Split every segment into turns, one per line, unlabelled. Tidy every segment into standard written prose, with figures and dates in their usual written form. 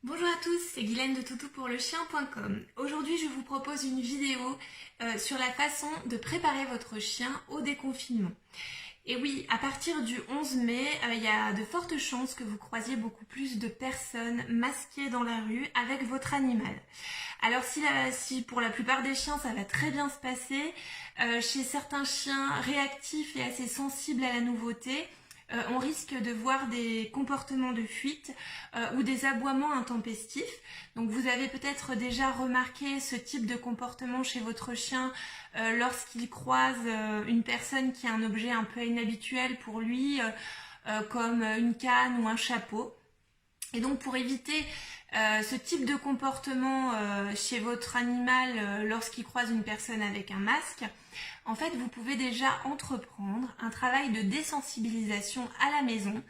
Bonjour à tous, c'est Guylaine de toutoupourlechien.com. Aujourd'hui, je vous propose une vidéo sur la façon de préparer votre chien au déconfinement. Et oui, à partir du 11 mai, il y a de fortes chances que vous croisiez beaucoup plus de personnes masquées dans la rue avec votre animal. Alors si pour la plupart des chiens ça va très bien se passer, chez certains chiens réactifs et assez sensibles à la nouveauté, on risque de voir des comportements de fuite ou des aboiements intempestifs. Donc vous avez peut-être déjà remarqué ce type de comportement chez votre chien lorsqu'il croise une personne qui a un objet un peu inhabituel pour lui, comme une canne ou un chapeau. Et donc pour éviter ce type de comportement chez votre animal lorsqu'il croise une personne avec un masque, en fait vous pouvez déjà entreprendre un travail de désensibilisation à la maison,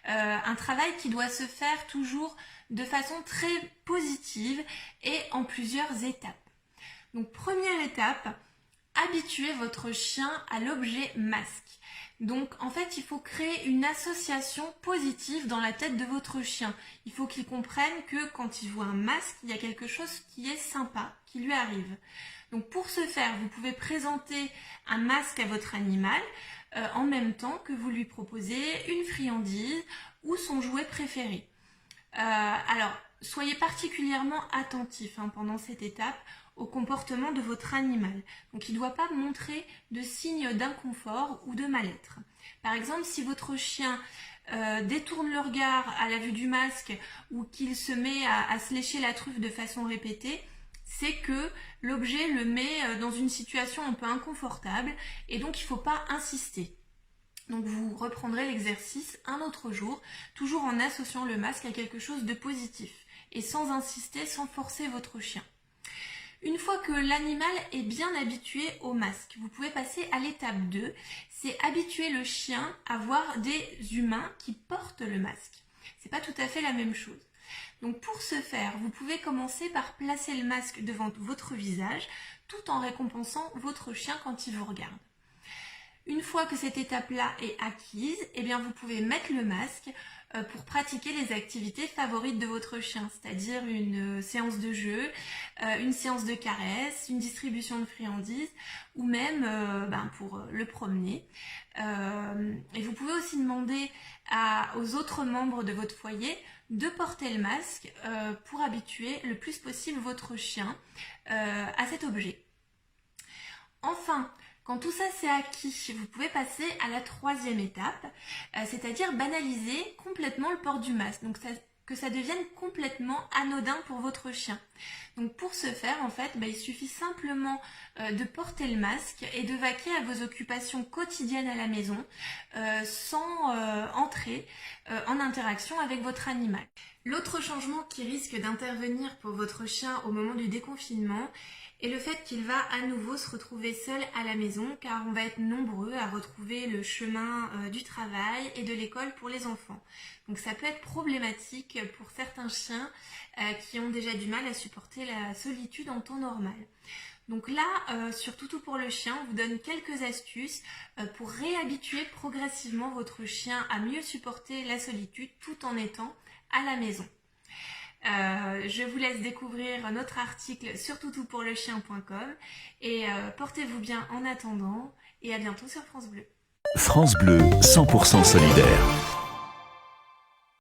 un travail qui doit se faire toujours de façon très positive et en plusieurs étapes. Donc première étape, habituez votre chien à l'objet masque. Donc en fait il faut créer une association positive dans la tête de votre chien. Il faut qu'il comprenne que quand il voit un masque, il y a quelque chose qui est sympa, qui lui arrive. Donc pour ce faire, vous pouvez présenter un masque à votre animal en même temps que vous lui proposez une friandise ou son jouet préféré. Alors soyez particulièrement attentif pendant cette étape au comportement de votre animal. Donc il ne doit pas montrer de signes d'inconfort ou de mal-être. Par exemple, si votre chien détourne le regard à la vue du masque ou qu'il se met à se lécher la truffe de façon répétée, c'est que l'objet le met dans une situation un peu inconfortable et donc il ne faut pas insister. Donc vous reprendrez l'exercice un autre jour, toujours en associant le masque à quelque chose de positif et sans insister, sans forcer votre chien. Une fois que l'animal est bien habitué au masque, vous pouvez passer à l'étape 2, c'est habituer le chien à voir des humains qui portent le masque. C'est pas tout à fait la même chose. Donc pour ce faire, vous pouvez commencer par placer le masque devant votre visage tout en récompensant votre chien quand il vous regarde. Une fois que cette étape-là est acquise, eh bien vous pouvez mettre le masque pour pratiquer les activités favorites de votre chien, c'est-à-dire une séance de jeu, une séance de caresse, une distribution de friandises ou même pour le promener. Et vous pouvez aussi demander aux autres membres de votre foyer de porter le masque pour habituer le plus possible votre chien à cet objet. Enfin, quand tout ça c'est acquis, vous pouvez passer à la troisième étape, c'est-à-dire banaliser complètement le port du masque, donc que ça devienne complètement anodin pour votre chien. Donc pour ce faire, en fait, il suffit simplement de porter le masque et de vaquer à vos occupations quotidiennes à la maison sans entrer en interaction avec votre animal. L'autre changement qui risque d'intervenir pour votre chien au moment du déconfinement est le fait qu'il va à nouveau se retrouver seul à la maison car on va être nombreux à retrouver le chemin du travail et de l'école pour les enfants. Donc ça peut être problématique pour certains chiens qui ont déjà du mal à supporter la solitude en temps normal. Donc là, sur Toutou pour le chien, on vous donne quelques astuces pour réhabituer progressivement votre chien à mieux supporter la solitude tout en étant à la maison. Je vous laisse découvrir notre article sur toutoupourlechien.com et portez-vous bien en attendant et à bientôt sur France Bleu.
France Bleu, 100% solidaire.